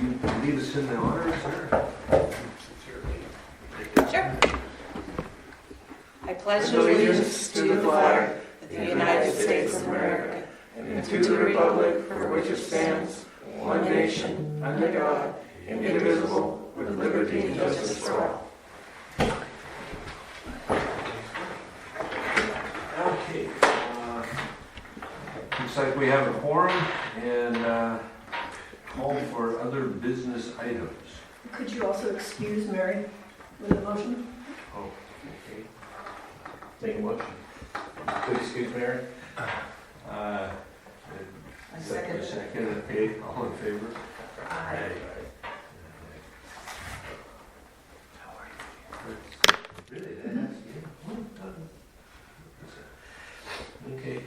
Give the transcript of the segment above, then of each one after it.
you lead us in the honors, sir? Sure. I pledge allegiance to the flag of the United States of America and to the republic for which it stands, one nation, under God, indivisible, with liberty and justice for all. Okay. Looks like we have a quorum and call for other business items. Could you also excuse Mary with the motion? Oh, okay. Make a motion. Please excuse Mary. I second. Second, okay, all in favor? Aye. Really, that's, okay.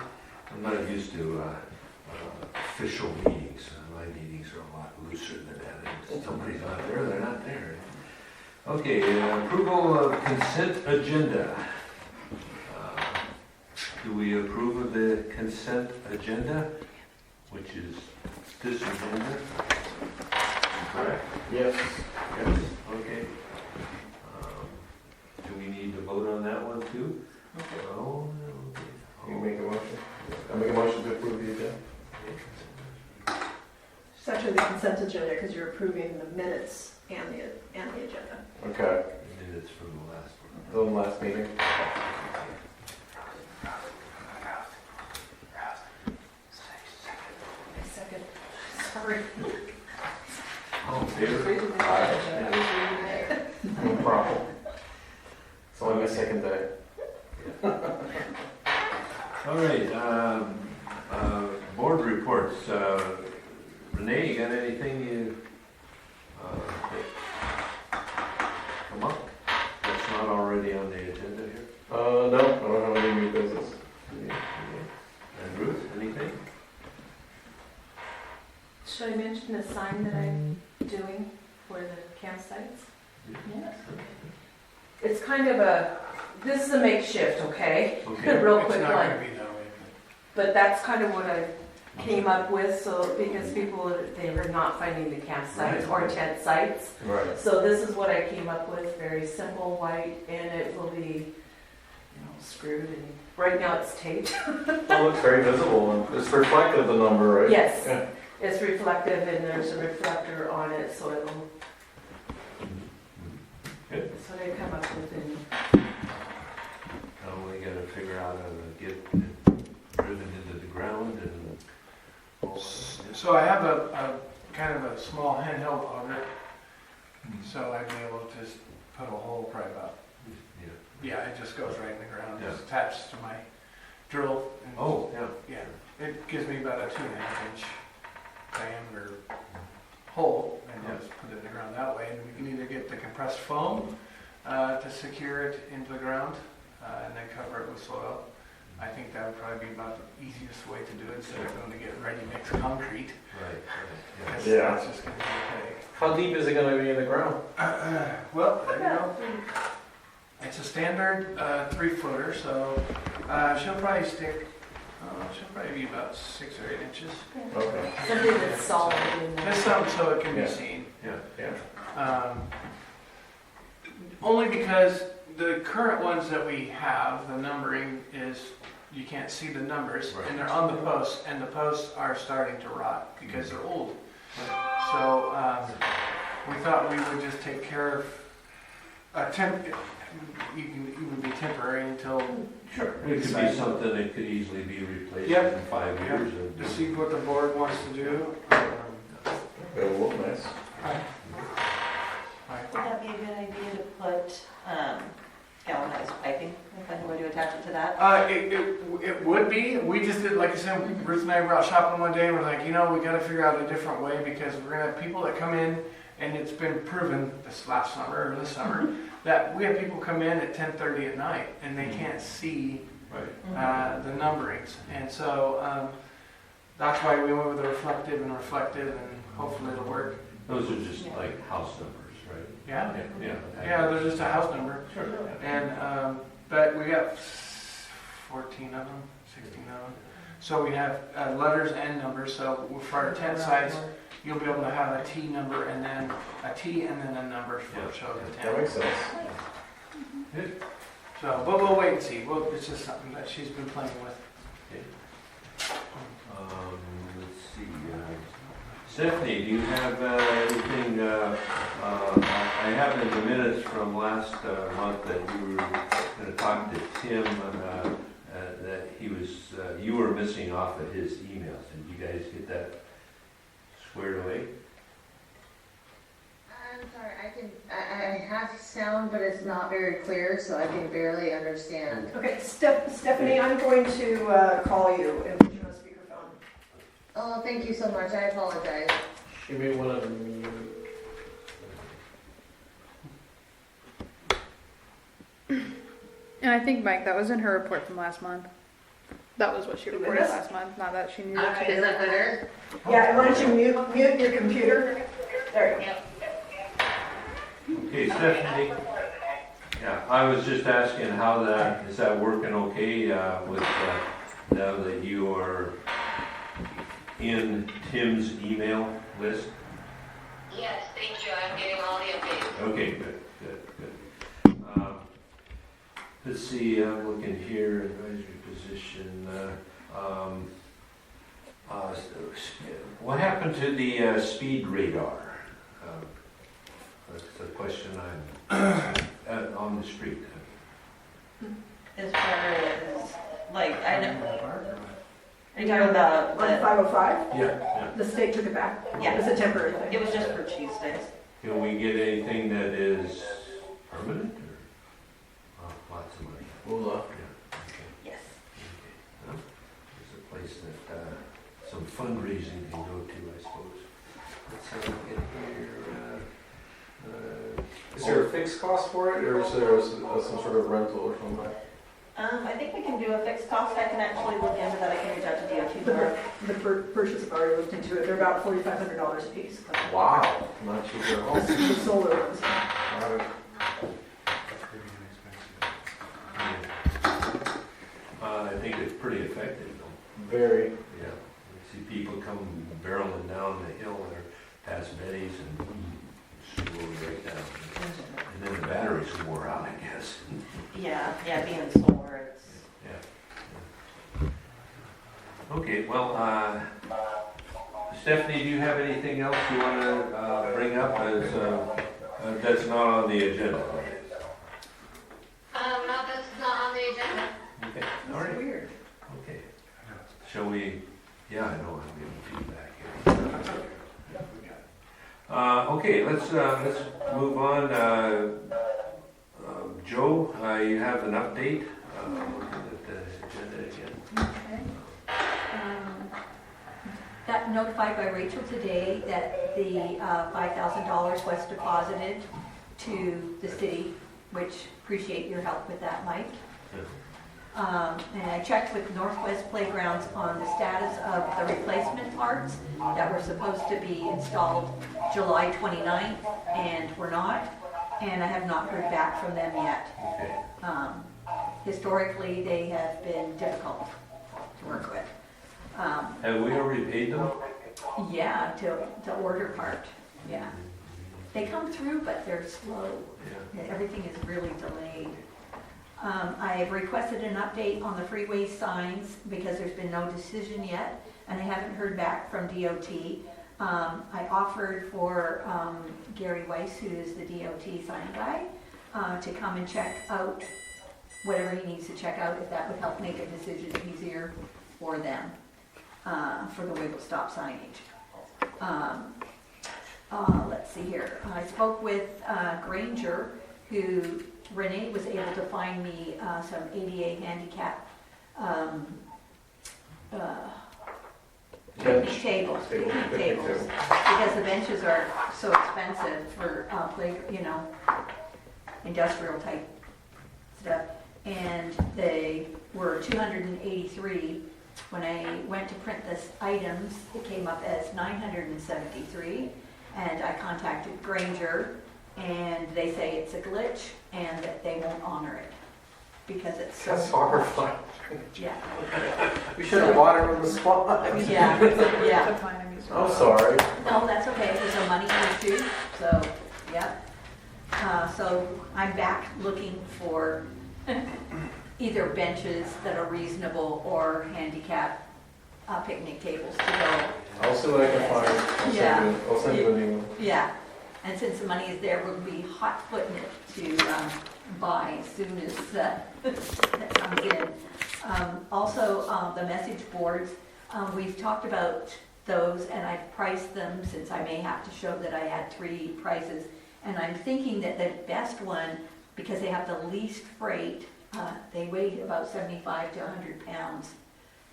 I'm not used to official meetings. My meetings are a lot looser than that. If somebody's not there, they're not there. Okay, approval of consent agenda. Do we approve of the consent agenda, which is this agenda? Correct? Yes. Yes, okay. Do we need to vote on that one too? Oh, You can make a motion. I make a motion to approve the agenda. It's actually the consent agenda because you're approving the minutes and the agenda. Okay. Minutes from the last one. The last meeting. Second. Sorry. All in favor? No problem. It's only my second day. All right, board reports. Renee, you got anything you come up that's not already on the agenda here? No, I don't have any new business. And Ruth, anything? Should I mention the sign that I'm doing for the campsites? Yes. It's kind of this is a makeshift, okay? Okay. Real quick It's not one. gonna be that way. But that's kind of what I came up with, so because people, they were not finding the campsites or tent sites. Right. So this is what I came up with, very simple, white, and it will be, screwed, and right now it's taped. It looks very visible and it's reflective, the number, right? Yes, Yeah. it's reflective and there's a reflector on it, so it'll, Good. that's what I come up with. And Now we gotta figure out how to get it driven into the ground and all that. So I have a kind of a small handheld auger, so I'd be able to just put a hole right about. Yeah. Yeah, it just goes right in the ground, Yeah. it's attached to my drill. And Oh, yeah. yeah, it gives me about a 2.5 inch diameter hole, and Yeah. just put it in the ground that way. And we can either get the compressed foam to secure it into the ground, and then cover it with soil. I think that would probably be about the easiest way to do it instead of going to get ready-mix concrete. Right, right. Because Yeah. It's just going to be a headache. How deep is it going to be in the ground? Well, it's a standard 3-footer, so she'll probably she'll probably be about 6 or 8 inches. Okay. something that's solid in there. Just something so it can Yeah. be seen. Yeah. Only because the current ones that we have, the numbering is, you can't see the numbers, Right. and they're on the posts, and the posts are starting to rot because they're old. So we thought we would just take care of it would be temporary until Sure. It could be something that could easily be replaced Yep. in 5 years. to see what the board wants to do. It'll look nice. Would that be a good idea to put galvanized piping, if I were to attach it to that? It would be. We just did, like I said, Ruth and I were out shopping one day and we're like, we got to figure out a different way because we're going to have people that come in, and it's been proven this last summer or this summer that we have people come in at 10:30 at night and they can't see Right. the numberings. And so that's why we went with the reflective, and hopefully it'll work. Those are just like house numbers, right? Yeah. Yeah. They're just a house number. Sure. And but we got 14 of them, 16 of them. So we have letters and numbers. So for our tent sites, you'll be able to have a T number and then a T and then a number for Yeah. show the That town. makes sense. Good. So, but we'll wait and see. Well, it's just something that she's been playing with. Let's see, Stephanie, do you have anything, I have in the minutes from last month that you were gonna talk to Tim, that he was, you were missing off of his emails. Did you guys get that squared away? I'm sorry, I have sound, but it's not very clear, so I can barely understand. Okay, Stephanie, I'm going to call you and put you on speakerphone. Oh, thank you so much, I apologize. She may want to mute. And I think, Mike, that was in her report from last month. That was what she reported Yes. last month, not that she knew All what right, to is do. that better? Yeah, why don't you mute your computer? There you go. Okay, Stephanie. Yeah, I was just asking how is that working okay, with, now that you are in Tim's email list? Yes, thank you, I'm getting all the updates. Okay, good. Let's see, I'm looking here, advisory position, what happened to the speed radar? That's the question I'm, on the street. As far as, like, I know, are you talking about On the, 505, Yeah. the state took it back. Yeah. It was a temporary it thing. was just for Tuesdays. Can we get anything that is permanent or lots of money? Moolah. Yeah, okay. Yes. Well, it's a place that some fundraising can go to, I suppose. Let's look at here. Is there a fixed cost for it, or is there some sort of rental or something? I think we can do a fixed cost. I can actually look into that. I can reach out to DOT tomorrow. The purchase have already looked into it. They're about $4,500 a piece. Wow, not cheap at all. The solar ones. Wow. I think it's pretty effective though. Very. Yeah. You see people come barreling down the hill there past Betty's and slow right down. And then the batteries wore out, I guess. Yeah, being solar, it's. Yeah. Okay, well, Stephanie, do you have anything else you want to bring up as, that's not on the agenda? No, that's not on the agenda. Okay, all right, Weird. okay. Shall we, yeah, I know, I'm getting feedback here. Okay, let's move on. Joe, you have an update, looking at the agenda again. Okay. Got notified by Rachel today that the $5,000 was deposited to the city, which appreciate your help with that, Mike. And I checked with Northwest Playgrounds on the status of the replacement parts that were supposed to be installed July 29th and were not, and I have not heard back from them yet. Okay. Historically, they have been difficult to work with. Have we already paid them? Yeah, to order part, yeah. They come through, but they're slow. Yeah. Everything is really delayed. I have requested an update on the freeway signs because there's been no decision yet, and I haven't heard back from DOT. I offered for Gary Weiss, who is the DOT sign guy, to come and check out whatever he needs to check out, if that would help make a decision easier for them, for the wiggle stop signage. Let's see here. I spoke with Granger, who Renee was able to find me some ADA handicap picnic tables, because the benches are so expensive for industrial type stuff. And they were $283. When I went to print the items, it came up as $973. And I contacted Granger, and they say it's a glitch and that they won't honor it. because it's so. That's horrifying. Yeah, We should have bought it on the spot. yeah, yeah. To find them, I'm sorry. No, that's okay, it was a money issue, so, yeah. So I'm back looking for either benches that are reasonable or handicap picnic tables to go. I'll see what I can find. Yeah. I'll send you an email. Yeah, and since the money is there, we'll be hot footing it to buy as soon as that comes in. Also, the message boards, we've talked about those and I've priced them since I may have to show that I had 3 prices. And I'm thinking that the best one, because they have the least freight, they weigh about 75 to 100 pounds.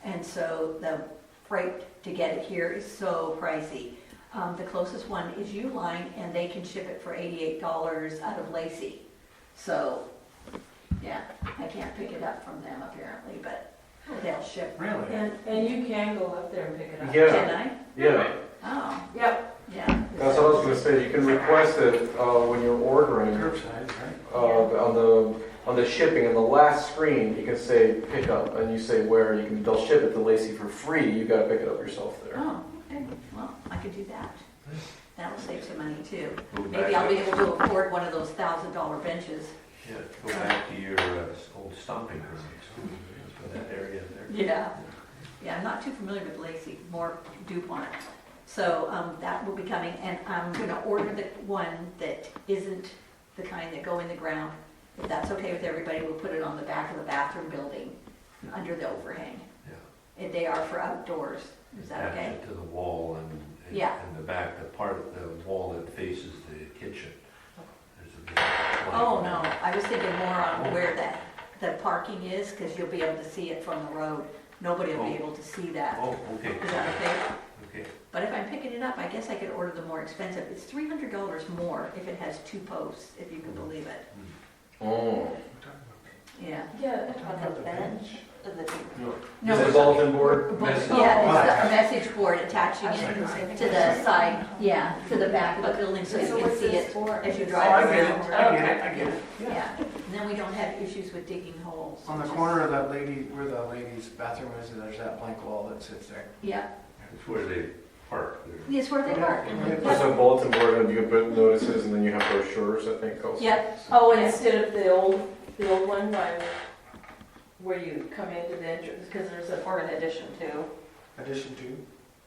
And so the freight to get it here is so pricey. The closest one is Uline, and they can ship it for $88 out of Lacey. So, yeah, I can't pick it up from them apparently, but they'll ship. Really? And you can go up there and pick it up. Yeah. Can I? Yeah, Oh, Yep. yeah. that's what I was gonna say. You can request it when you're ordering. Curbside, right? On the shipping, on the last screen, you can say pick up, and you say where. They'll ship it to Lacey for free. You gotta pick it up yourself there. Oh, okay, well, I could do that. That'll save some money too. Go Maybe back I'll be up. able to afford one of those $1,000 benches. Yeah, go back to your old stomping grounds, for that area there. Yeah. Yeah, I'm not too familiar with Lacey, more DuPont. So that will be coming, and I'm gonna order the one that isn't the kind that go in the ground. If that's okay with everybody, we'll put it on the back of the bathroom building, under the overhang. Yeah. If they are for outdoors, is that Attach okay? it to the wall and Yeah. the back, the part of the wall that faces the kitchen. There's a big Oh, blank no, wall. I was thinking more on where the parking is, because you'll be able to see it from the road. Nobody will be able to see that. Oh, okay, Is that okay? okay. But if I'm picking it up, I guess I could order the more expensive. It's $300 more if it has 2 posts, if you can believe it. Oh. Yeah. Yeah. On the bench? No, Is it bulletin board? Message. yeah, it's a message board attaching it to the side, yeah, to the back of the building so you can see it as you Oh, drive I get around. it, I get it, I get it. Yeah, and then we don't have issues with digging holes. On the which is- corner of that lady, where the lady's bathroom is, there's that blank wall that sits there. Yeah, It's where they park there. it's where they park. There's a bulletin board, and you can put notices, and then you have brochures, I think, also. Yep, Oh, and instead of the old one where you come into the entrance, because there's an addition to Addition to?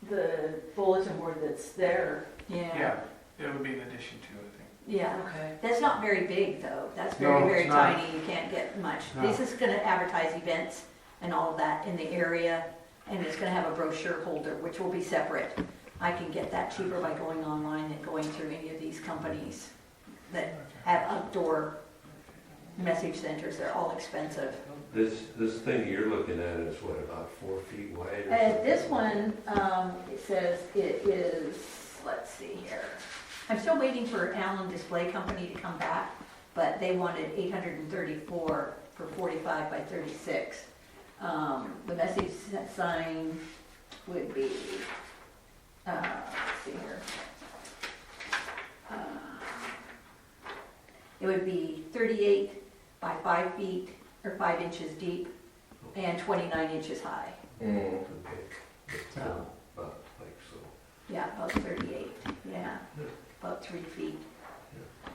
the bulletin board that's there. yeah, Yeah, it would be an addition to, I think. yeah. Okay. That's not very big though, that's very, No, very it's not. tiny, you can't get much. No. This is gonna advertise events and all of that in the area, and it's gonna have a brochure holder, which will be separate. I can get that cheaper by going online than going through any of these companies that have outdoor message centers, they're all expensive. This thing you're looking at is what, about 4 feet wide or And something? this one, it says it is, let's see here. I'm still waiting for Allen Display Company to come back, but they wanted 834 for 45 by 36. The message sign would be, let's see here. It would be 38 by 5 feet, or 5 inches deep, and 29 inches high. Mm. Okay. So, About like so. yeah, about 38, yeah, about 3 feet.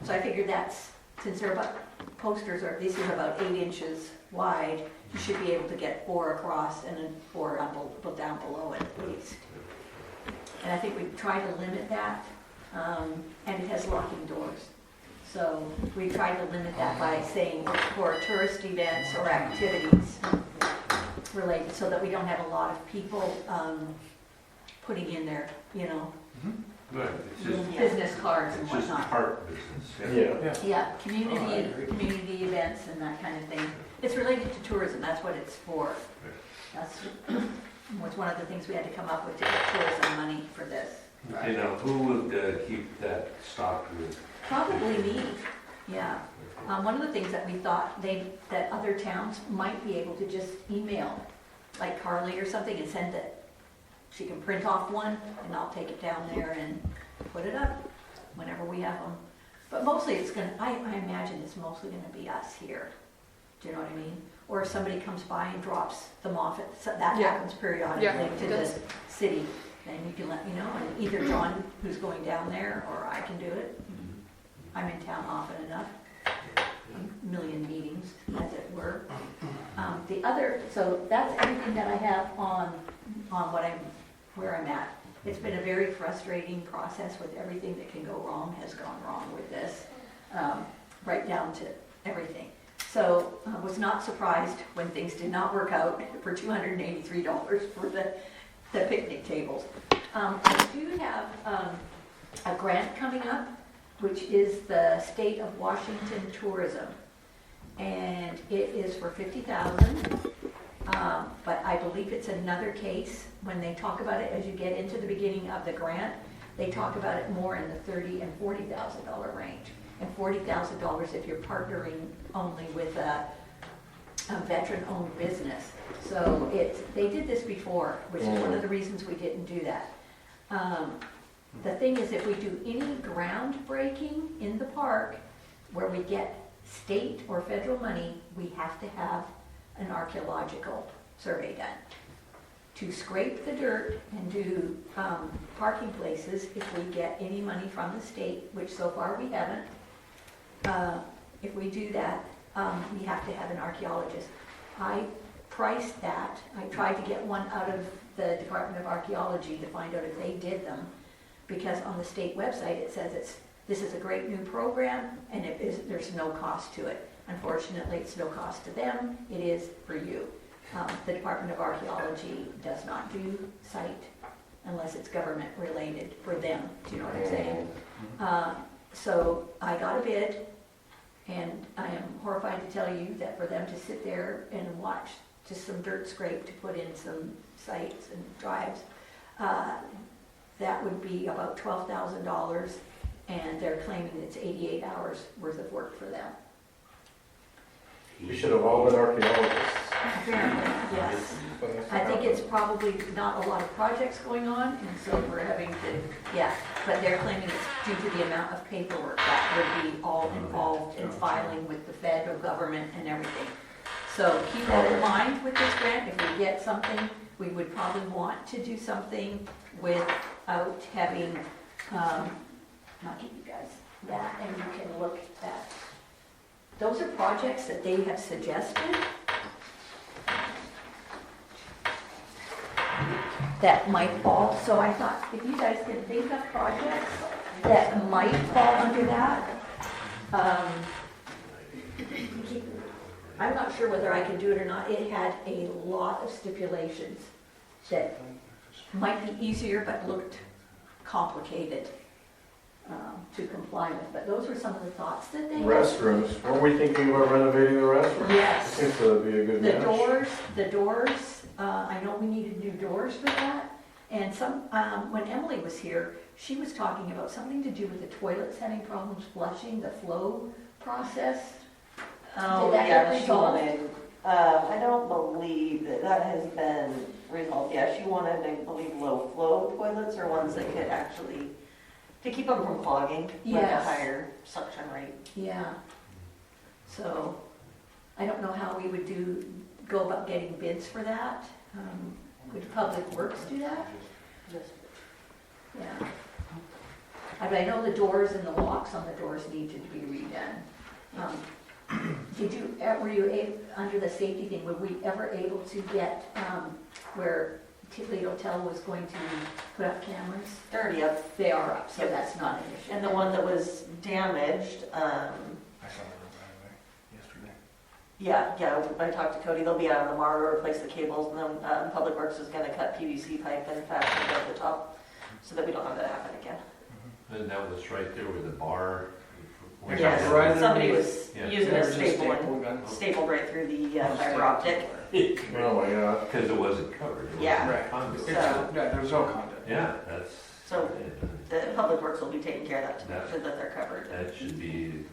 So I figured that's, since they're about, posters are, these are about 8 inches wide, you should be able to get 4 across and then 4 down below it at least. And I think we try to limit that, and it has locking doors. So we tried to limit that by saying for tourist events or activities related, so that we don't have a lot of people putting in their, Right, it's just, business cards and it's just whatnot. part business. Yeah. Yeah, Oh, I community agree. events and that kind of thing. It's related to tourism, that's what it's for. That's was one of the things we had to come up with to get tourism money for this. You know, who would keep that stocked with? Probably me, yeah. One of the things that we thought that other towns might be able to just email, like Carly or something, and send it. She can print off one, and I'll take it down there and put it up whenever we have them. But mostly it's gonna, I imagine it's mostly gonna be us here. Do you know what I mean? Or if somebody comes by and drops them off, that Yeah. happens periodically Yeah, to it the does. city, then you can let me know, and either John, who's going down there, or I can do it. I'm in town often enough, a million meetings, as it were. So that's everything that I have on where I'm at. It's been a very frustrating process with everything that can go wrong has gone wrong with this, right down to everything. So I was not surprised when things did not work out for $283 for the picnic tables. I do have a grant coming up, which is the State of Washington Tourism. And it is for $50,000, but I believe it's another case. When they talk about it, as you get into the beginning of the grant, they talk about it more in the $30,000 and $40,000 range. And $40,000 if you're partnering only with a veteran-owned business. So they did this before, which is one of the reasons we didn't do that. The thing is, if we do any groundbreaking in the park where we get state or federal money, we have to have an archaeological survey done. To scrape the dirt and do parking places, if we get any money from the state, which so far we haven't, if we do that, we have to have an archaeologist. I priced that. I tried to get one out of the Department of Archaeology to find out if they did them, because on the state website it says this is a great new program and there's no cost to it. Unfortunately, it's no cost to them. It is for you. The Department of Archaeology does not do site unless it's government related for them. Do you know what I'm saying? So I got a bid, and I am horrified to tell you that for them to sit there and watch just some dirt scrape to put in some sites and drives, that would be about $12,000, and they're claiming it's 88 hours worth of work for them. We should have all been archaeologists. Apparently, yes. I think it's probably not a lot of projects going on, and so we're having to, but they're claiming it's due to the amount of paperwork that would be all involved in filing with the federal government and everything. So keep that in mind with this grant. If we get something, we would probably want to do something without having, I'll give you guys that, and you can look at. Those are projects that they have suggested that might fall. So I thought, if you guys can think of projects that might fall under that, I'm not sure whether I can do it or not. It had a lot of stipulations that might be easier but looked complicated to comply with. But those were some of the thoughts that they had. Restrooms. Weren't we thinking about renovating the restrooms? Yes. Seems to be a good match. The doors, I know we needed new doors for that. And when Emily was here, she was talking about something to do with the toilets having problems flushing, the flow process. Oh, Did that yeah, get she resolved? wanted, I don't believe that has been resolved. Yeah, she wanted, I believe, low flow toilets or ones that could actually, to keep them from clogging, like a Yes. higher suction rate. Yeah. So, I don't know how we would go about getting bids for that. Would Public Works do that? Yeah. I know the doors and the locks on the doors needed to be redone. Were you under the safety thing, were we ever able to get, where Titley Hotel was going to put up cameras? They're already up. They are up, so that's not an issue. And the one that was damaged, I saw it yesterday. yeah, I talked to Cody, they'll be out tomorrow to replace the cables, and then Public Works is gonna cut PVC pipe and fasten it at the top, so that we don't have that happen again. And that was right there where the bar. Yes, Right somebody underneath. was Yeah. using There a was staple and staple gun. stapled right through the fiber optic. Oh my God. Because it wasn't covered. It Yeah. wasn't Right. conduit. So- Yeah, there was no conduit. Yeah, that's. So the Public Works will be taking care of that to make That- sure that they're covered. That should be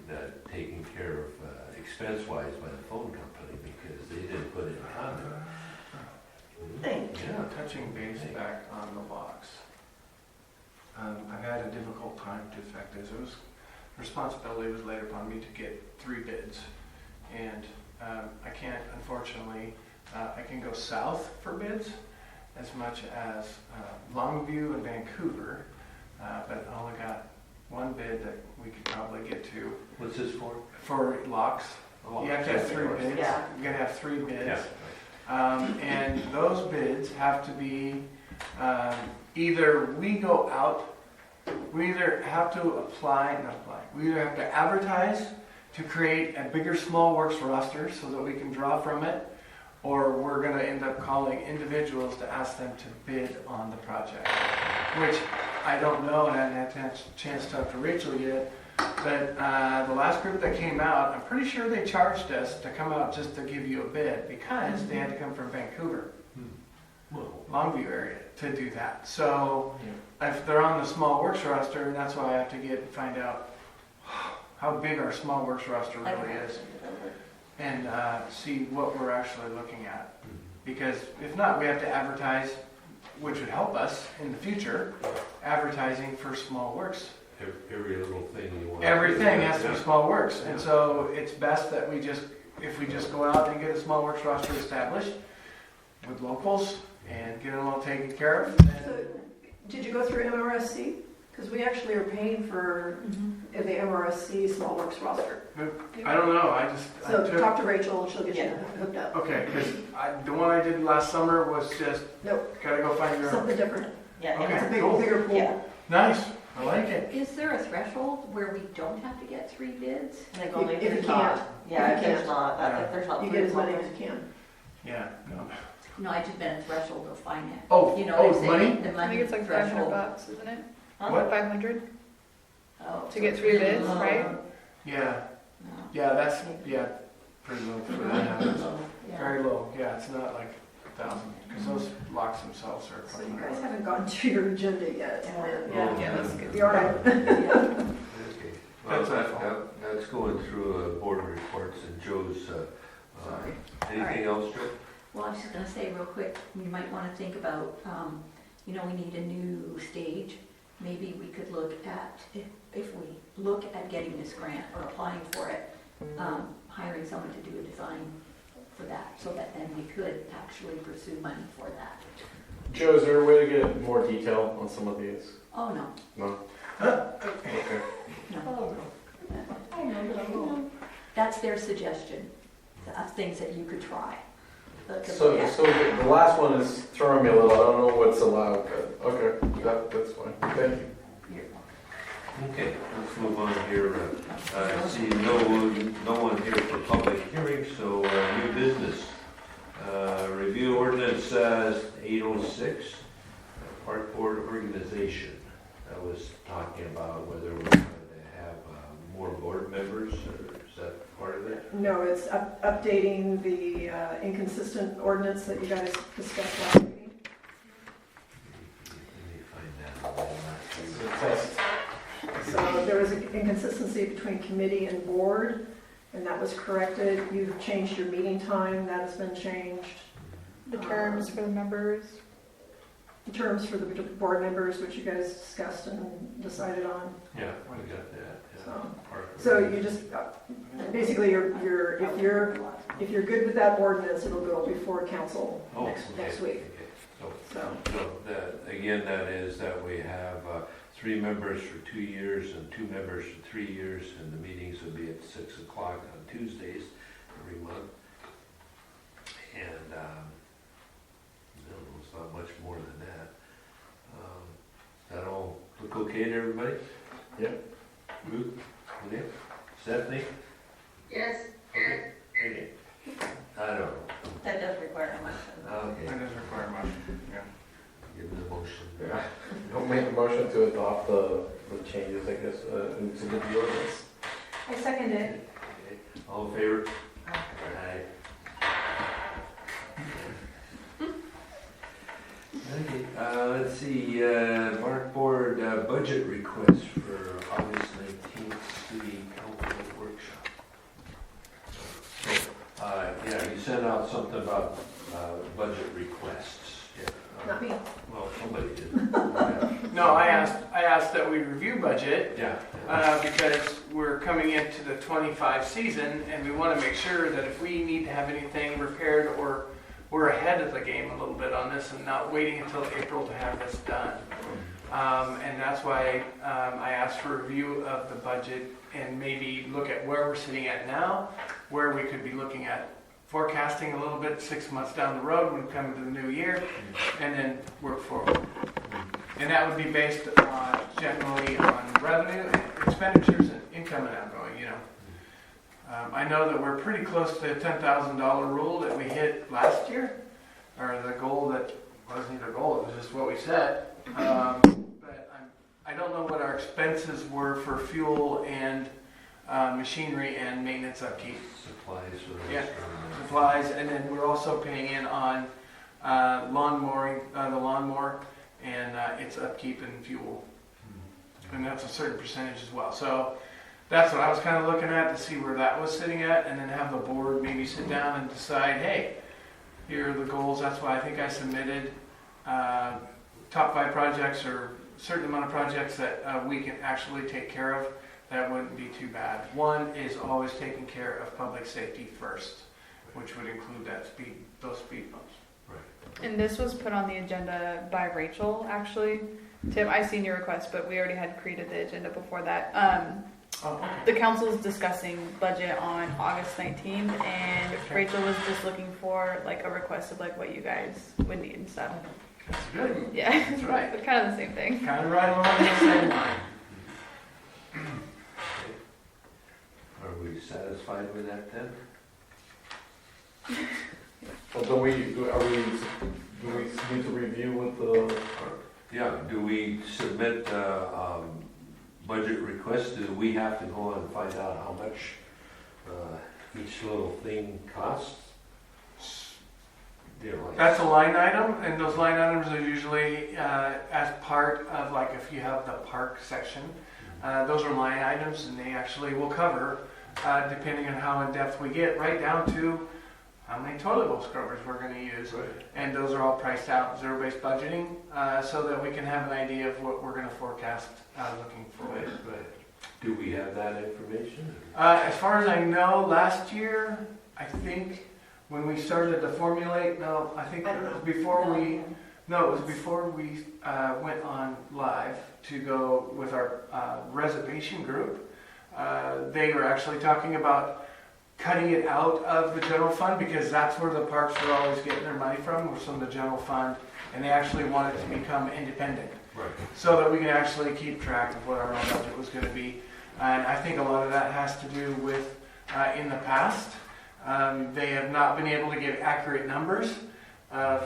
taken care of expense-wise by the phone company because they didn't put in conduit. Thank Yeah. Touching base back on the locks. I've had a difficult time to effect this. It was, responsibility was laid upon me to get 3 bids. And I can't, unfortunately, I can go south for bids as much as Longview and Vancouver, but I only got one bid that we could probably get to What's this for? locks. Oh, You have to have 3 doors. bids. Yeah. You gotta have 3 bids. Yeah. And those bids have to be, either we go out, we either have to we either have to advertise to create a bigger small works roster so that we can draw from it, or we're gonna end up calling individuals to ask them to bid on the project, which I don't know, and I haven't had a chance to talk to Rachel yet, but the last group that came out, I'm pretty sure they charged us to come out just to give you a bid, because they had to come from Vancouver, Well, Longview area, to do that. So if they're on the small works roster, that's why I have to find out how big our small works roster really is, and see what we're actually looking at. Because if not, we have to advertise, which would help us in the future, advertising for small works. every little thing you want. Everything has to be Yeah. small works, and so it's best that if we just go out and get a small works roster established with locals and get them all taken care of. So, did you go through MRSC? Because we actually are paying for the MRSC Small Works roster. I don't know, I So took, talk to Rachel and she'll get you Yeah. hooked up. okay, because the one I did last summer was just, Nope, gotta go find your, something different. Yeah, Okay. It's a Cool. bigger pool. Yeah. nice, I like it. Is there a threshold where we don't have to get 3 bids? Like only If if you there's can't. not. Yeah, If if you there's can't. not, if there's not. You three get as many plumbers. as you can. Yeah, no. No, I just meant a threshold of finance. Oh, You know oh, what I'm saying? money? The I money think it's like 500 threshold. bucks, isn't it? Huh? What? 500 Oh, to get 3 bids, low. right? Yeah, No. yeah, that's, pretty low for that. Yeah. Very low, yeah, it's not like 1,000, because those locks themselves are So quite you high. guys haven't gone to your agenda yet. Yeah. Yeah, that's good. You all right? Okay. Well, That's our fault. that's going through board reports and Joe's, Sorry. anything else, Joe? Well, I was just gonna say real quick, you might wanna think about, we need a new stage. Maybe we could look at, if we look at getting this grant or applying for it, hiring someone to do a design for that, so that then we could actually pursue money for that. Joe, is there a way to get more detail on some of these? Oh, no, No? Okay. no. That's their suggestion, things that you could try. So the last one is throwing me a little, I don't know what's allowed, but, okay, that's fine, thank you. Okay, let's move on here. I see no one here for public hearing, so new business. Review ordinance 806, park board organization. I was talking about whether we're going to have more board members, or is that part of it? No, it's updating the inconsistent ordinance that you guys discussed last meeting. Let me find that. It's a test. So there was an inconsistency between committee and board, and that was corrected. You've changed your meeting time, that has been changed. The terms for the members. The terms for the board members, which you guys discussed and decided on. Yeah, we got that. Yeah. So- Park So you just, basically, if you're good with that ordinance, it'll go before council Oh, next week. Okay. So, So that is that we have 3 members for 2 years and 2 members for 3 years, and the meetings will be at 6 o'clock on Tuesdays every month. And no, it's not much more than that. That all look okay to everybody? Yep. Ruth? Nick? Stephanie? Yes. Okay. Okay. I don't know. That does require a motion. Okay, That does require a motion, yeah. give the motion. Yeah. I'll make a motion to adopt the changes, I guess, into the ordinance. I second it. Okay. All in favor? Aye. Okay, let's see, Park Board budget request for August 19th City Council Workshop. So, yeah, you sent out something about budget requests. Yeah. Not me. Well, somebody did. No, I asked that we review budget budget, Yeah. because we're coming into the 25 season, and we want to make sure that if we need to have anything repaired, or we're ahead of the game a little bit on this and not waiting until April to have this done. And that's why I asked for a review of the budget and maybe look at where we're sitting at now, where we could be looking at forecasting a little bit 6 months down the road when we come into the new year, and then work forward. And that would be based generally on revenue, expenditures, and income and outgoing, you know. I know that we're pretty close to the $10,000 rule that we hit last year, or the goal that wasn't even a goal, it was just what we set. But I don't know what our expenses were for fuel and machinery and maintenance upkeep. Supplies for the Yeah. restaurant. Supplies, and then we're also paying in on lawn mowing, the lawnmower, and its upkeep and fuel. And that's a certain percentage as well. So that's what I was kind of looking at to see where that was sitting at, and then have the board maybe sit down and decide, hey, here are the goals. That's why I think I submitted top 5 projects, or a certain amount of projects that we can actually take care of. That wouldn't be too bad. One is always taking care of public safety first, which would include those speed bumps. And this was put on the agenda by Rachel, actually. Tim, I seen your request, but we already had created the agenda before that. Oh, okay. The council's discussing budget on August 19th, and Rachel was just looking for like a request of like what you guys would need and stuff. That's good. Yeah, That's right. but kind of the same thing. Kind of right along the same line. Are we satisfied with that then? Well, do we need to review with the? Yeah, do we submit budget requests? Do we have to go and find out how much each little thing costs? You know, like- That's a line item, and those line items are usually as part of, like, if you have the park section, those are line items, and they actually will cover, depending on how in depth we get, right down to how many toilet bowl scrubbers we're going to use. Right. And those are all priced out, zero-based budgeting, so that we can have an idea of what we're going to forecast looking Right, forward. right. Do we have that information? As far as I know, last year, I think when we started to formulate, I think it was before we went on live to go with our reservation group. They were actually talking about cutting it out of the general fund, because that's where the parks were always getting their money from, was from the general fund, and they actually wanted to become independent, Right. so that we can actually keep track of what our own budget was going to be. And I think a lot of that has to do with, in the past, they have not been able to give accurate numbers of,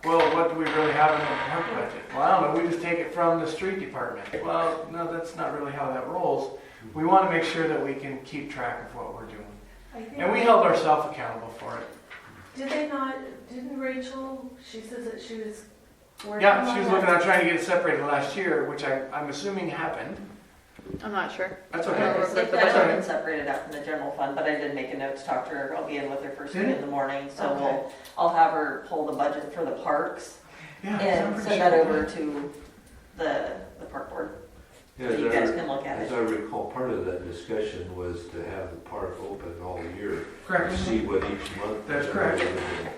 well, what do we really have in the park budget? Well, I don't know, we just take it from the street department. Well, no, that's not really how that rolls. We want to make sure that we can keep track of what we're doing. And we held ourselves accountable for it. Didn't Rachel, she says that she was working Yeah, on she was that? looking at trying to get it separated last year, which I'm assuming happened. I'm not sure. That's I don't okay. remember It the might budget. have been separated out from the general fund, but I did make a note to talk to her. I'll be in with her first thing in the morning, so Okay. I'll have her pull the budget for the parks Yeah, and send that over to the park board, Yeah, so you as guys I- can look at As it. I recall, part of that discussion was to have the park open all year. Correct. To see what each month. That's correct. And,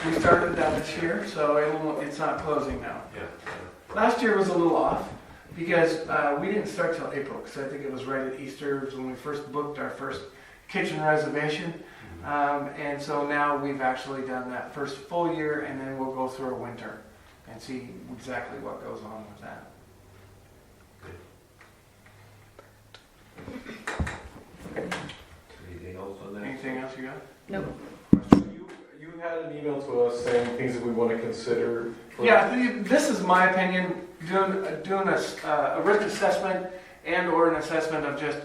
We started that this year, so it's not closing now. yeah, Last year was a little off because we didn't start till April, because I think it was right at Easter when we first booked our first kitchen reservation. And so now we've actually done that first full year, and then we'll go through a winter and see exactly what goes on with that. Anything else on that? Anything else you got? Nope. You had an email to us saying things that we want to consider. Yeah, this is my opinion, doing a risk assessment and/or an assessment of just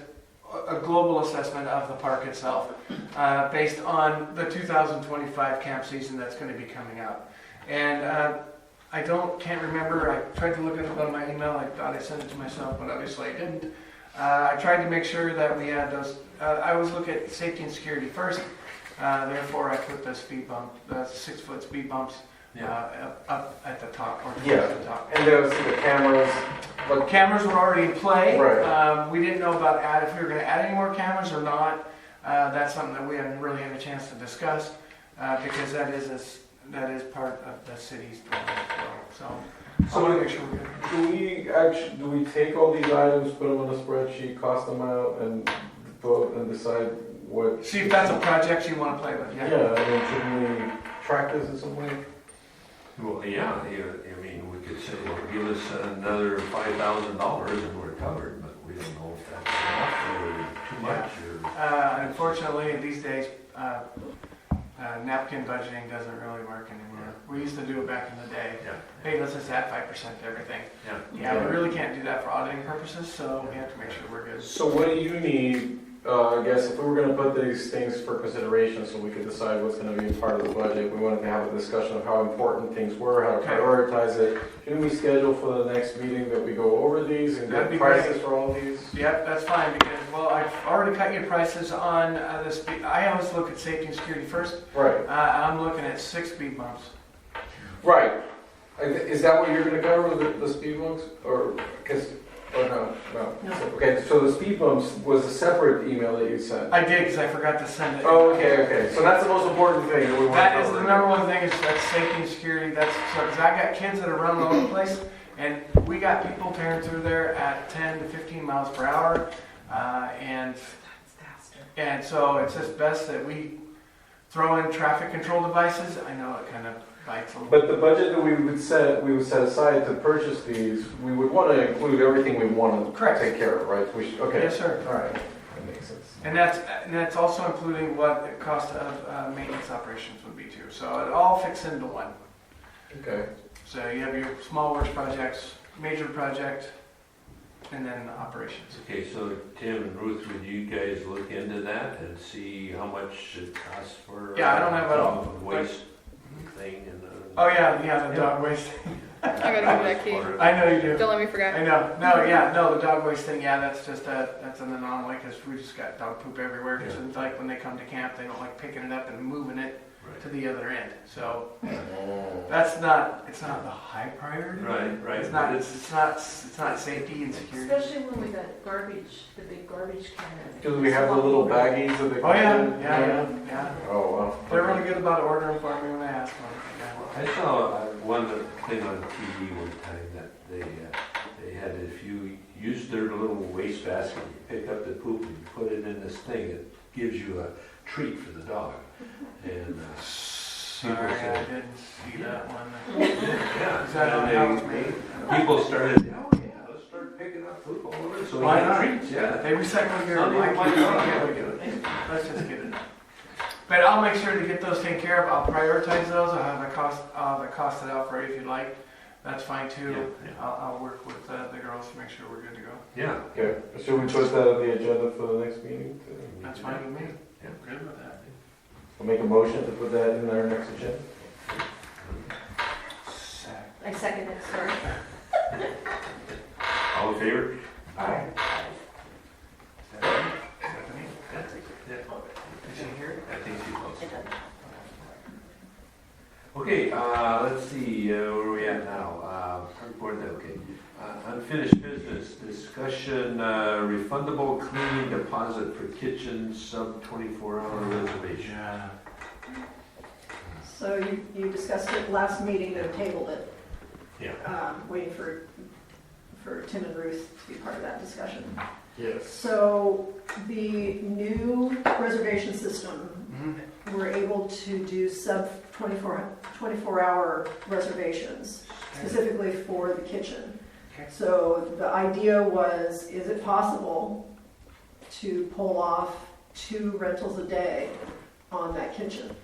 a global assessment of the park itself, based on the 2025 camp season that's going to be coming up. And I can't remember, I tried to look it up on my email, I thought I sent it to myself, but obviously I didn't. I tried to make sure that we had those, I always look at safety and security first, therefore I put the speed bump, the 6-foot speed bumps up at the top or towards Yeah. the top. And there's the cameras, but Cameras were already in play. Right. We didn't know about if we were going to add any more cameras or not. That's something that we hadn't really had a chance to discuss because that is part of the city's plan as well. So I want to make sure we're good. do we take all these items, put them on a spreadsheet, cost them out, and vote and decide what? See if that's a project you want to play with. Yeah, I mean, should we track this in some way? Well, yeah, I mean, we could say, well, give us another $5,000 and we're covered, but we don't know if that's enough or too much or. Unfortunately, these days, napkin budgeting doesn't really work anymore. We used to do it back in the day. Yeah. Hey, let's just add 5% to everything. Yeah. Yeah, we really can't do that for auditing purposes, so we have to make sure we're good. So what do you need, I guess, if we were gonna put these things for consideration so we could decide what's gonna be part of the budget, we wanted to have a discussion of how important things were, how to Okay. prioritize it. Can we schedule for the next meeting that we go over these and That'd get be prices for all these? Yep, that's fine, because, well, I've already cut your prices on I always look at safety and security first. Right, I'm looking at 6 speed bumps. right. Is that what you're gonna cover, the speed bumps, or, no? No. Okay, so the speed bumps was a separate email that you sent? I did, because I forgot to send it. Oh, okay, so that's the most important thing that we want to That is cover. the number one thing, is that's safety and security. That's because I got kids that are running all over the place, and we got people tearing through there at 10 to 15 miles per hour, and so it's just best that we throw in traffic control devices. I know it kind of bites a little. But the budget that we would set aside to purchase these, we would want to include everything we want to Correct. take care of, right? Okay. Yes, sir. All right, that makes sense. And that's also including what the cost of maintenance operations would be too. So it all fits into one. Okay. So you have your small works projects, major project, and then operations. Okay, so Tim and Ruth, would you guys look into that and see how much it costs for? Yeah, I don't have it all. Waste thing and. Oh yeah, the dog waste. I gotta give you that key. I know you do. Don't let me forget. I know. The dog waste thing. Yeah, that's an anomaly because we just got dog poop everywhere. Because it's like when they come to camp, they don't like picking it up and moving it to the other end. So it's not the high priority. Right. It's not safety and security. Especially when we got garbage, the big garbage can. Do we have the little baggies that they? Oh yeah. Oh wow. They're really good about ordering for me when I ask for them. I saw one thing on TV one time that they had, if you used their little waste basket, you pick up the poop and you put it in this thing, it gives you a treat for the dog. And Sorry, I didn't see that one. yeah, Is that on how it's made? people started, oh yeah, let's start picking up poop all over. So Why you not? get treats, yeah. They recycle your Some people might not. Yeah, we do it. Let's just get it. But I'll make sure to get those taken care of. I'll prioritize those. I'll have the cost it out for you if you'd like. That's fine too. Yeah. I'll work with the girls to make sure we're good to go. Yeah. Okay. Should we put that on the agenda for the next meeting? That's fine with me. Yeah. Good with that. We'll make a motion to put that in our next agenda. I second it, sorry. All in favor? Aye. Stephanie? Yeah. Is she here? I think she's close. Okay, let's see, where are we at now? Report that, okay. Unfinished business, discussion, refundable cleaning deposit for kitchen sub 24-hour reservation. Yeah. So you discussed it last meeting, they tabled it, Yeah. waiting for Tim and Ruth to be part of that discussion. Yes. So the new reservation system, Mm-hmm. we're able to do sub 24-hour reservations, specifically for the kitchen. Okay. So the idea was, is it possible to pull off 2 rentals a day on that kitchen?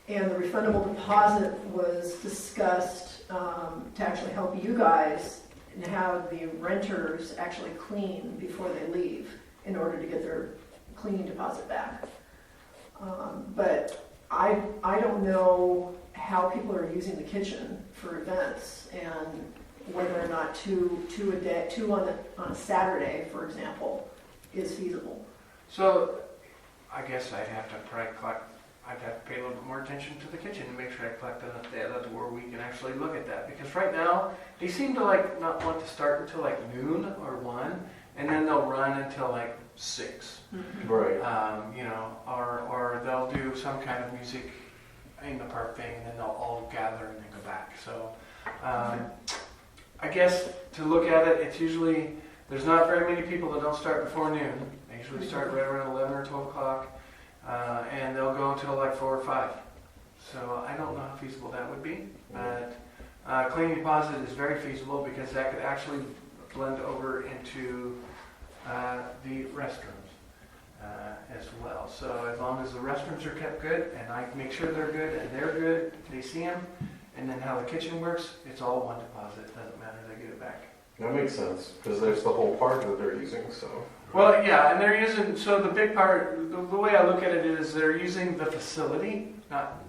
And the refundable deposit was discussed to actually help you guys and have the renters actually clean before they leave in order to get their cleaning deposit back. But I don't know how people are using the kitchen for events and whether or not two a day, 2 on a Saturday, for example, is feasible. So I guess I'd have to probably I'd have to pay a little bit more attention to the kitchen and make sure I collect enough data to where we can actually look at that. Because right now, they seem to like not want to start until like noon or 1, and then they'll run until like 6. Right. You know, or they'll do some kind of music in the park thing, and then they'll all gather and then go back. So, I guess to look at it, it's usually, there's not very many people that don't start before noon. They usually start right around 11 or 12 o'clock, and they'll go until like 4 or 5. So I don't know how feasible that would be, but cleaning deposit is very feasible because that could actually blend over into the restrooms as well. So as long as the restrooms are kept good, and I make sure they're good, and they're good, they see them, and then how the kitchen works, it's all one deposit. It doesn't matter, they get it back. That makes sense, because there's the whole park that they're using, so. Well, yeah, and they're using, so the big part, the way I look at it is they're using the facility,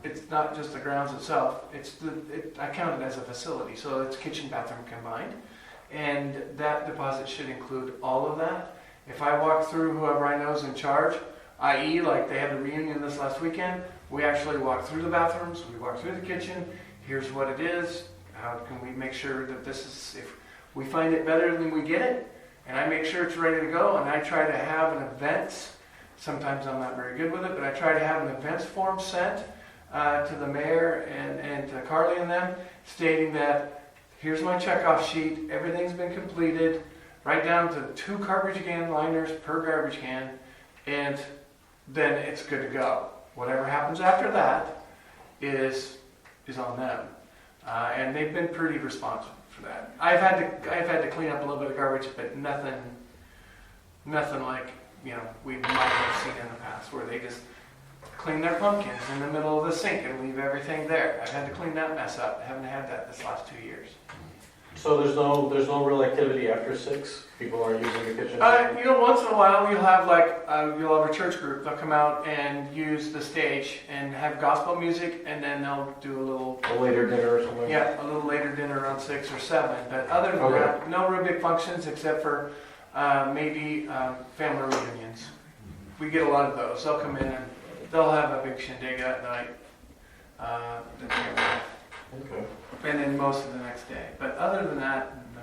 it's not just the grounds itself, I count it as a facility, so it's kitchen, bathroom combined, and that deposit should include all of that. If I walk through whoever I know is in charge, i.e. like they had a reunion this last weekend, we actually walk through the bathrooms, we walk through the kitchen, here's what it is, how can we make sure that this is, if we find it better than we get it, and I make sure it's ready to go, and I try to have an events, sometimes I'm not very good with it, but I try to have an events form sent to the mayor and to Carly and them, stating that here's my checkoff sheet, everything's been completed, right down to 2 garbage can liners per garbage can, and then it's good to go. Whatever happens after that is on them. And they've been pretty responsive for that. I've had to clean up a little bit of garbage, but nothing like, you know, we might have seen in the past where they just clean their pumpkins in the middle of the sink and leave everything there. I've had to clean that mess up. I haven't had that this last 2 years. So there's no real activity after 6? People aren't using the kitchen? You know, once in a while you'll have a church group. They'll come out and use the stage and have gospel music, and then they'll do A later dinner or something? a little later dinner around 6 or 7. But other than that, no real big functions except for maybe family reunions. We get a lot of those. They'll come in and they'll have a big shindig that night. Okay. And then most of the next day. But other than that, no.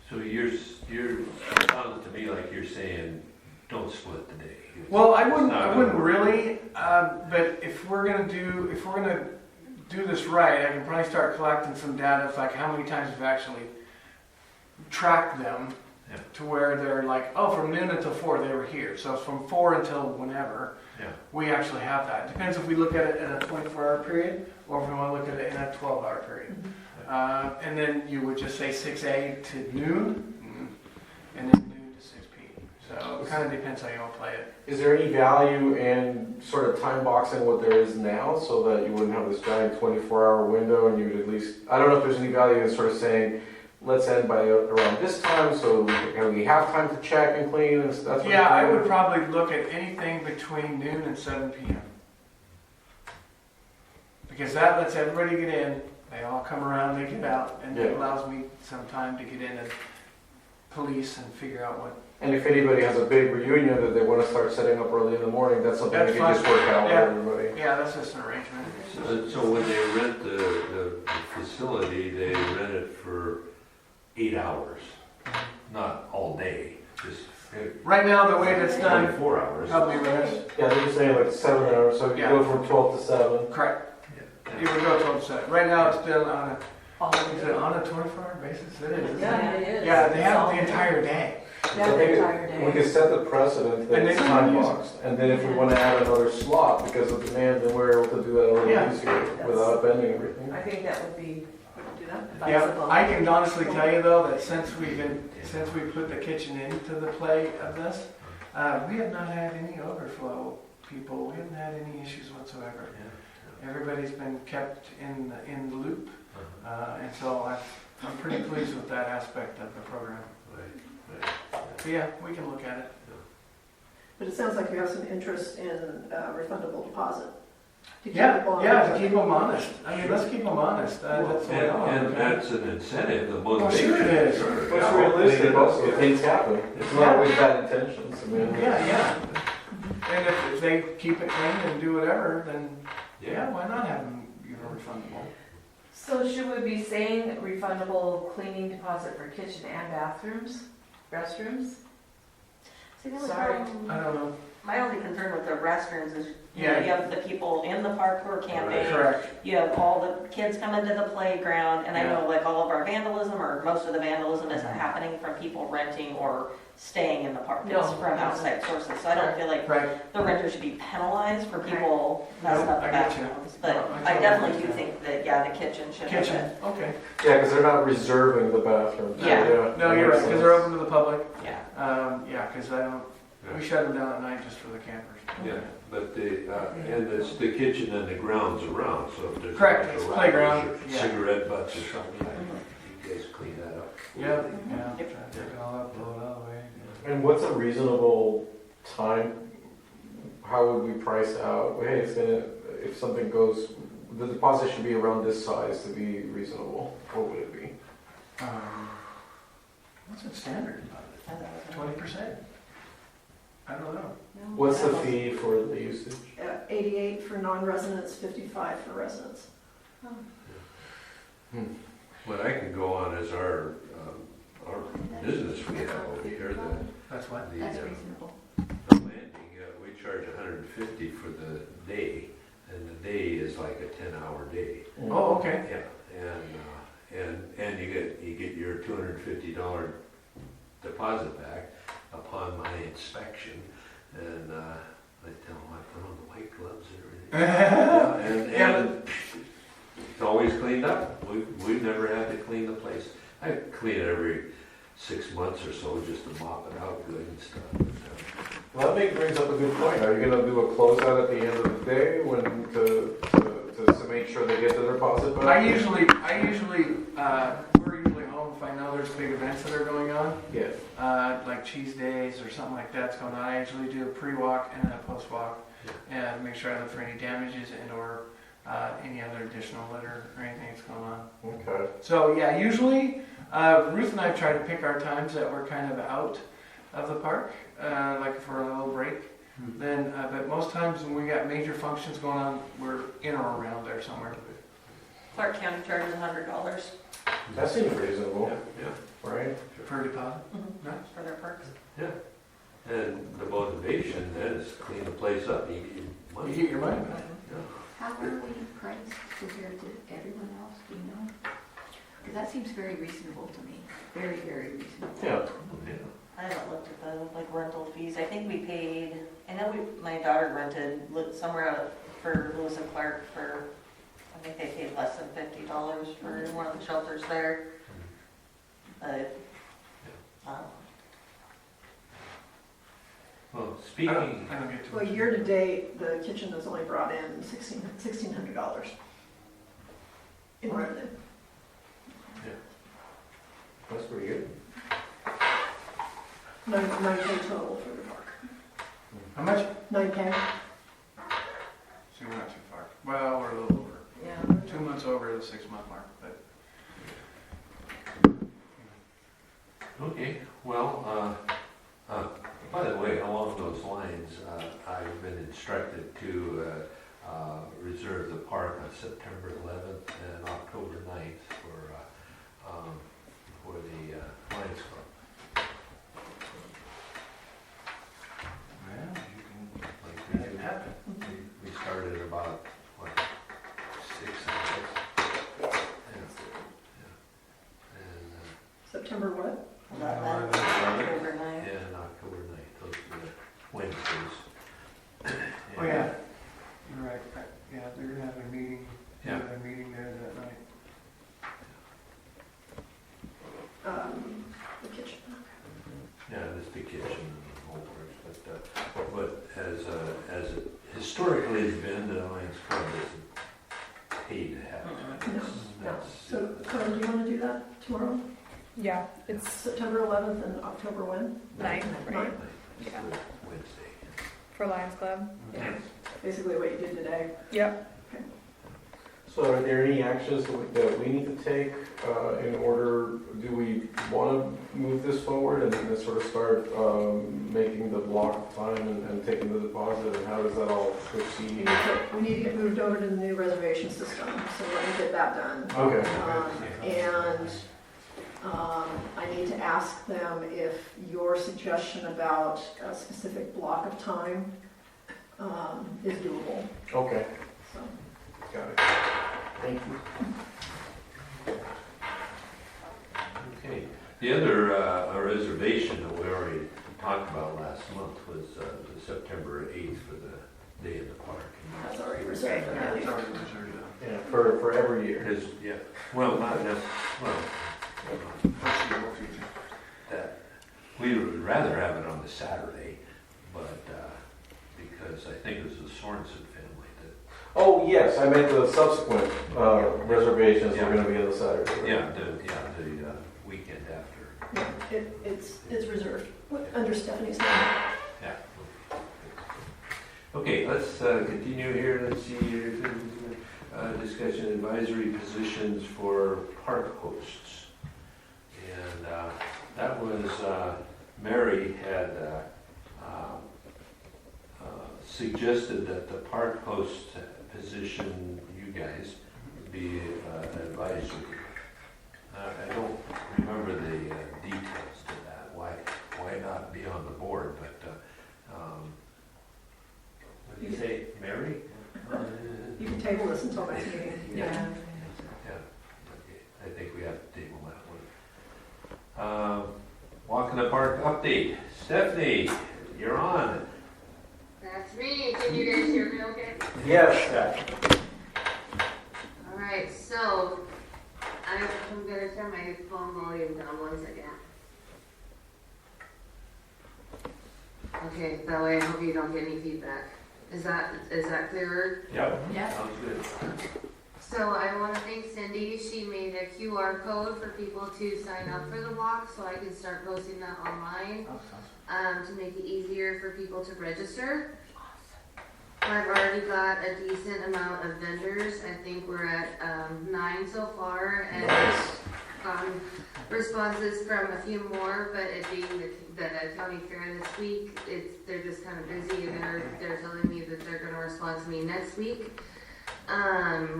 So you're sounded to me like you're saying, don't split the day. Well, I wouldn't really. But if we're gonna do this right, I can probably start collecting some data of like how many times we've actually tracked them to where they're like, oh, from noon until 4 they were here. So from 4 until whenever, we actually have that. It depends if we look at it in a 24-hour period or if we want to look at it in a 12-hour period. And then you would just say 6 a to noon, and then noon to 6 p. So it kind of depends how you want to play it. Is there any value in sort of time boxing what there is now so that you wouldn't have this giant 24-hour window and you would at least, I don't know if there's any value in sort of saying, let's end by around this time so we have time to check and clean and stuff? Yeah, I would probably look at anything between noon and 7 p.m. Because that lets everybody get in, they all come around, they get out, and it allows me some time to get in and police and figure out what. And if anybody has a big reunion that they want to start setting up early in the morning, that's something they can just work out with everybody. Yeah, that's just an arrangement. So when they rent the facility, they rent it for 8 hours, not all day, just Right now, the way that's done, 24 hours. help me with this. Yeah, they're just saying like 7 hours, so you go from 12 to 7. Correct. You would go 12 to 7. Right now, it's been on a 24-hour basis? It is. Yeah, it is. Yeah, they have the entire day. Yeah, the entire day. We can set the precedent that And it's they time can use boxed, and then if we want to add another slot because of demand, then we're able to do that a little easier without bending everything. I think that would be Yeah, advisable. I can honestly tell you though that since we put the kitchen into the play of this, we have not had any overflow people. We haven't had any issues whatsoever. Everybody's been kept in the loop, and so I'm pretty pleased with that aspect of the program. So yeah, we can look at it. But it sounds like you have some interest in refundable deposit. To keep Yeah, people on to the- keep them honest. I mean, let's keep them honest. That's what I want. And that's an incentive, the Well, motivation. sure it is. What's realistic also, things happen. It's not with bad intentions. I mean, Yeah. And if they keep it clean and do whatever, then Yeah, why not have them, refundable? So should we be saying refundable cleaning deposit for kitchen and bathrooms, restrooms? See, the only Sorry. problem- I don't know. My only concern with the restrooms is, you know, Yeah. you have the people in the park who are camping. Correct. You have all the kids coming to the playground, and I Yeah. know like all of our vandalism, or most of the vandalism isn't happening from people renting or staying in the park. It's No. from outside sources, so I don't feel like Right. the renter should be penalized for people messing No, up the I get you. bathrooms. But No, I I totally definitely do understand. think that, yeah, the kitchen should have Kitchen, it. okay. Yeah, because they're not reserving the bathroom. Yeah. No, you're right, because they're open to the public. Yeah. Yeah, because I don't, we shut them down at night just for the campers. Yeah, but and it's the kitchen and the grounds around, so if there's. Correct, extra it's wrappers playground, or yeah. Cigarette butts or something, you guys clean that up. Yeah, yeah, try to pick it all up, blow it all away. And what's a reasonable time? How would we price out, hey, it's gonna, if something goes, the deposit should be around this size to be reasonable, what would it be? What's the standard about it? 20%? I don't know. What's the fee for the usage? 88 for non-residents, 55 for residents. What I can go on is our business we have over here, That's what? the That's reasonable. landing, we charge 150 for the day, and the day is like a 10-hour day. Oh, okay. Yeah, and you get your $250 deposit back upon my inspection, and I tell them I put on the white gloves and everything. Yeah, And it's always cleaned up. We've never had to clean the place. I clean it every 6 months or so just to mop it out good and stuff. Well, that brings up a good point. Are you gonna do a closeout at the end of the day when to make sure they get their deposit back? I usually, we're usually home if I know there's big events that are going on, Yeah. like cheese days or something like that's going on. I usually do a pre-walk and then a post-walk, and make sure I look for any damages and or any other additional litter or anything that's going on. Okay. So yeah, usually Ruth and I try to pick our times that we're kind of out of the park, like for a little break. Then, but most times when we got major functions going on, we're in or around there somewhere. Clark County charges $100 That seems reasonable, Yeah, right? For a deposit. Nice. for their parks. and the motivation then is clean the place up, you get your You money. get your money back. How are we priced compared to everyone else, do you know? Because that seems very reasonable to me, very, very reasonable. Yeah. Yeah. I haven't looked at the like rental fees. I think we paid. I know my daughter rented somewhere out for Lewis and Clark for. I think they paid less than $50 for one of the shelters there. But Well, I speaking, don't get too Well, much. year to date, the kitchen has only brought in $1,600 in revenue. That's pretty good. 9K total for the park. How much? 9K? So we're not too far. Well, we're a little over. Yeah. 2 months over the 6-month mark, but. okay, well, by the way, along those lines, I've been instructed to reserve the park on September 11th and October 9th for the Lions Club. Well, you can Like we make it do. happen. We started about, what, 6 hours? And, September what? 11, October 9th. and October 9th, those are the Wednesdays. Oh, yeah. You're right. Yeah, they're gonna have a meeting. Yeah. They're meeting there that night. The kitchen. Yeah, it's the kitchen and the whole works, but as it historically has been, the Lions Club isn't paid to have it. No, no. So, Carl, do you want to do that tomorrow? Yeah, it's September 11th and October when? 9th, right? It's Yeah. the Wednesday. For Lions Club. Yeah. Basically what you did today. Yep. So are there any actions that we need to take in order, do we want to move this forward and then sort of start making the block of time and taking the deposit, and how does that all proceed? We need to get moved over to the new reservation system, so we're gonna get that done. Okay. And I need to ask them if your suggestion about a specific block of time is doable, Okay, so. got it. Thank you. Okay. The other reservation that we already talked about last month was the September 8th for the Day in the Park. That's already reserved. Yeah, it's already reserved. Yeah, for every year. Because, yeah, well, not necessarily, well, Foreseeable future. that, we would rather have it on the Saturday, but, because I think it was the Sorensen family that, Oh, yes, I meant the subsequent reservations are going to be on the Saturday. the weekend after. Yeah, it's reserved, under Stephanie's name. Yeah. Okay, let's continue here. Let's see here. Discussion advisory positions for park hosts. And that was, Mary had suggested that the park host position, you guys, be advisory. I don't remember the details to that. Why not be on the board? But what did you say, Mary? You can table this until next meeting. Yeah. Okay. I think we have to table that one. Walk in the park update. Stephanie, you're on. That's me. Can you guys hear me okay? Yes. All right, so I'm going to turn my phone volume down 1 second. Okay, that way I hope you don't get any feedback. Is that clearer? Yep. Yeah. Sounds good. So I want to thank Cindy. She made a QR code for people to sign up for the walk, so I can start posting that online to make it easier for people to register. I've already got a decent amount of vendors. I think we're at 9 so far, and gotten responses from a few more. But it being the county fair this week, they're just kind of busy, and they're telling me that they're going to respond to me next week.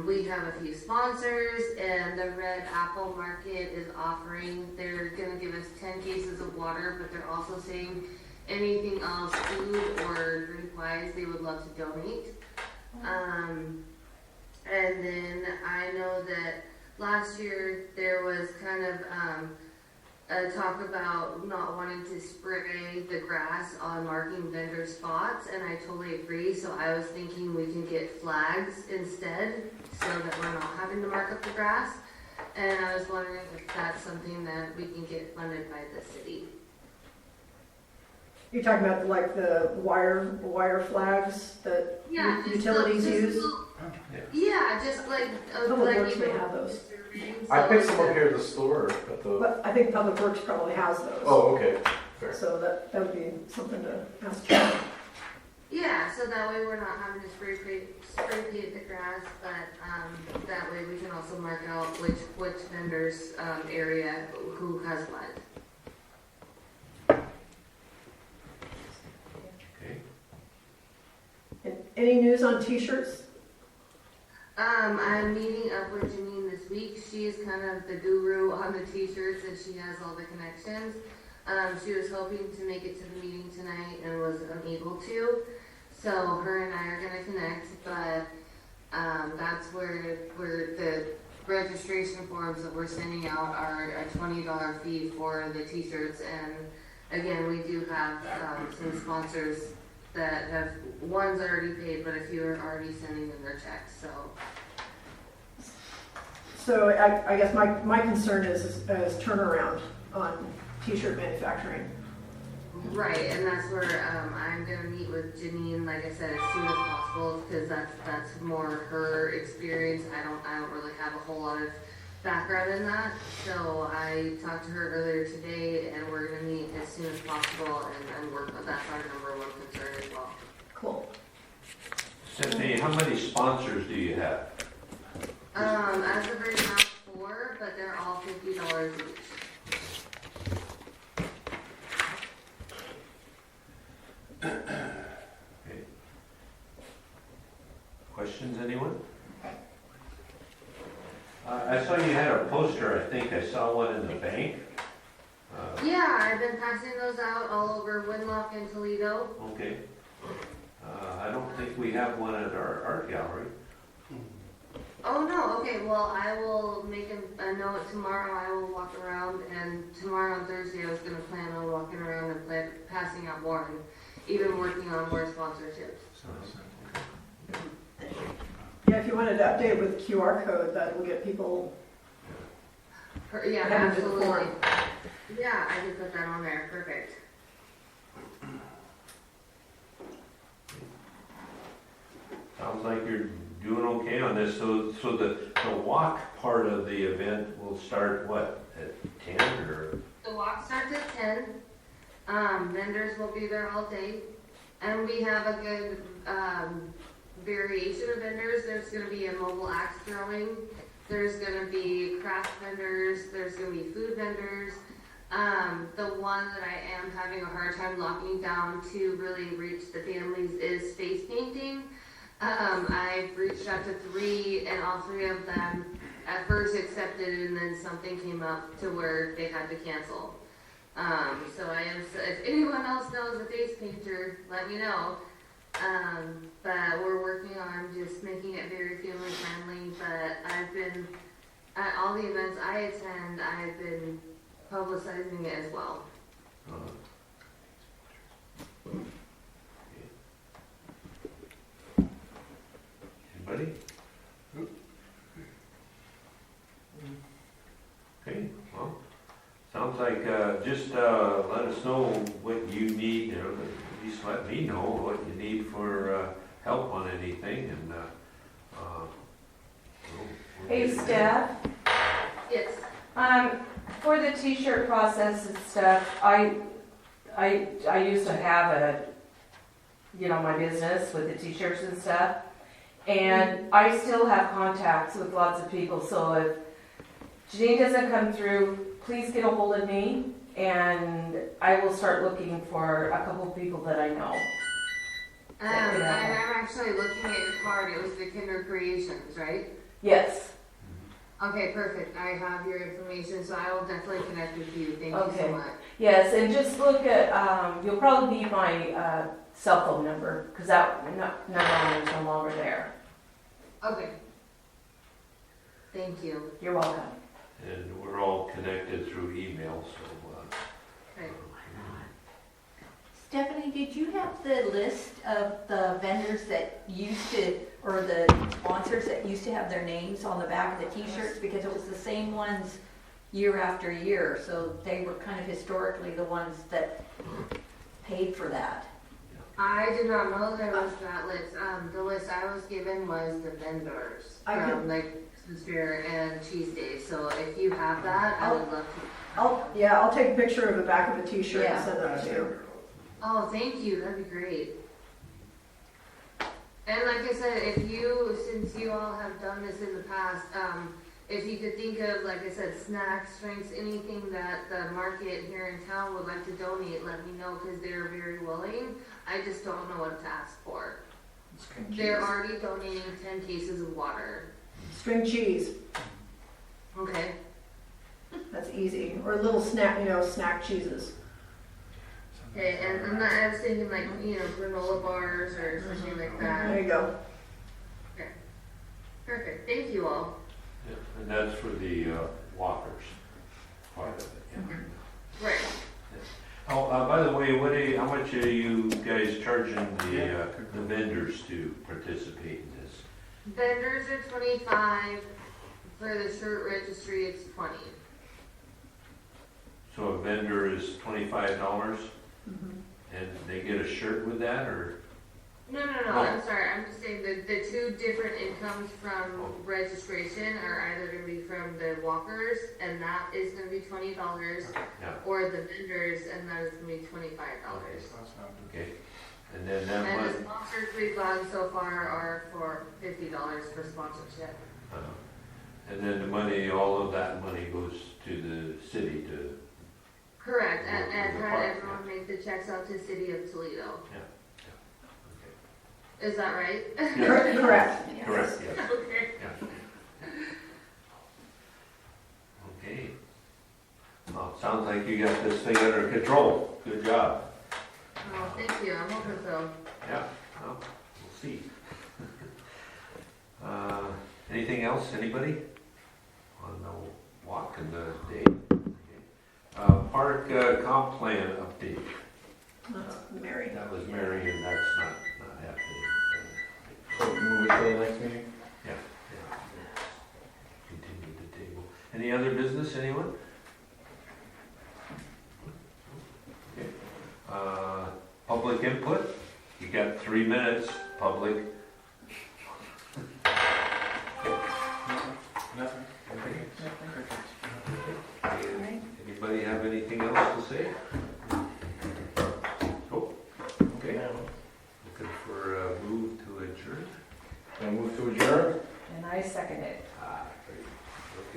We have a few sponsors, and the Red Apple Market is offering, they're going to give us 10 cases of water, but they're also saying anything else, food or drink-wise, they would love to donate. And then I know that last year there was kind of a talk about not wanting to spray the grass on marking vendor spots, and I totally agree. So I was thinking we can get flags instead, so that we're not having to mark up the grass. And I was wondering if that's something that we can get funded by the city. You're talking about like the wire flags that utilities use? Yeah, just like Public Works may have those. I picked some up here at the store. But I think Public Works probably has those. Oh, okay. Fair. So that would be something to ask John. Yeah, so that way we're not having to spray paint the grass, but that way we can also mark out which vendor's area who has what. Okay. And any news on t-shirts? I'm meeting up with Janine this week. She is kind of the guru on the t-shirts, and she has all the connections. She was hoping to make it to the meeting tonight and was unable to. So her and I are going to connect, but that's where the registration forms that we're sending out are a $20 fee for the t-shirts. And again, we do have some sponsors that have, one's already paid, but a few are already sending in their checks. So I guess my concern is turnaround on t-shirt manufacturing. Right, and that's where I'm going to meet with Janine, like I said, as soon as possible, because that's more her experience. I don't really have a whole lot of background in that. So I talked to her earlier today, and we're going to meet as soon as possible and work on that's our number one concern as well. Cool. Stephanie, how many sponsors do you have? As of right now, 4, but they're all $50 each. Okay. Questions, anyone? I saw you had a poster, I think I saw one in the bank. Yeah, I've been passing those out all over Winlock and Toledo. Okay. I don't think we have one at our art gallery. Oh no, okay, well, I will make a note tomorrow. I will walk around, and tomorrow on Thursday I was gonna plan on walking around and passing out more, and even working on more sponsorships. Yeah, if you wanted to update with QR code, that will get people Yeah, having to absolutely. form. Yeah, I can put that on there, perfect. Sounds like you're doing okay on this. So the walk part of the event will start what, at 10 or? The walk starts at 10. Vendors will be there all day. And we have a good variation of vendors. There's going to be a mobile axe throwing. There's going to be craft vendors. There's going to be food vendors. The one that I am having a hard time locking down to really reach the families is face painting. I've reached out to 3, and all 3 of them at first accepted, and then something came up to where they had to cancel. So if anyone else knows a face painter, let me know. But we're working on just making it very family friendly. But I've been, at all the events I attend, I've been publicizing it as well. Anybody? Okay, well, sounds like, just, let us know what you need, or at least let me know what you need for, help on anything, and, we'll Hey, get Steph, Yes. for the t-shirt process and stuff, I used to have my business with the t-shirts and stuff. And I still have contacts with lots of people, so if Janine doesn't come through, please get a hold of me, and I will start looking for a couple of people that I know. I'm actually looking at your card. It was the Kinder Creations, right? Yes. Okay, perfect. I have your information, so I will definitely connect with you. Thank you Okay. so much. Yes, and just look at, you'll probably need my cell phone number, because that number is no longer there. Okay. Thank you. You're welcome. And we're all connected through email, so, Right. Stephanie, did you have the list of the vendors that used to, or the sponsors that used to have their names on the back of the t-shirts? Because it was the same ones year after year, so they were kind of historically the ones that paid for that. I did not know there was that list. The list I was given was the vendors I from can- like Christmas Fair and Cheese Day. So if you have that, I would love to. I'll take a picture of the back of the t-shirt and Yeah. send that to you. Oh, thank you. That'd be great. And like I said, since you all have done this in the past, if you could think of, like I said, snacks, drinks, anything that the market here in town would like to donate, let me know, because they're very willing. I just don't know what to ask for. They're already donating 10 cases of water. String cheese, Okay. that's easy. Or little snack cheeses. Okay, and I was thinking like, granola bars or something like There that. you go. Perfect. Thank you all. yeah, and that's for the, walkers part of it, yeah. Right. Oh, by the way, how much are you guys charging the vendors to participate in this? Vendors are 25. For the shirt registry, it's 20. So a vendor is $25, and they get a shirt with that, or? No, Oh. I'm sorry. I'm just saying that the 2 different incomes from registration are either going to be from the walkers, and that is going to be $20, Yeah, or the vendors, and that is going to be $25. okay. And then that And the one, sponsors we've gotten so far are for $50 for sponsorship. And then the money, all of that money goes to the city to, Correct, Work with and the had park, everyone make the checks out to City of Toledo. okay. Is that right? Yeah, Correct. correct, yeah. Okay. Okay. Well, it sounds like you got this thing under control. Good job. Oh, thank you, I'm hoping so. Yeah, well, we'll see. Anything else, anybody? On the walk and the day? Okay. Park comp plan update. Mary. That was Mary, and that's not happening. So move it to the next meeting? Yeah. Continue the table. Any other business, anyone? Okay. Public input? You got 3 minutes, public. Nothing. Anybody have anything else to say? Oh, okay. Looking for a move to adjourn? I move to adjourn? And I second it. Great.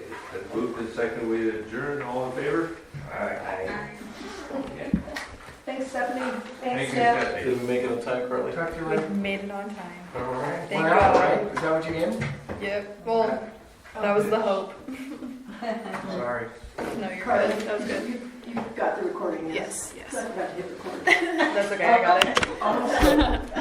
Okay, then moved and second, we adjourn, all in favor? Aye. Okay. Thanks, Stephanie. Thank you, Jeff. Stephanie. Did we make it on time correctly? Talk to you We later. made it on time. All right. Thank 1 hour, God. right? Is that what you gave? Yep. Well, that was the hope. Sorry. No, you're Carly, good. That was good. You got the recording, yes? Yes, I yes. forgot to hit record. That's okay. I got it. Almost.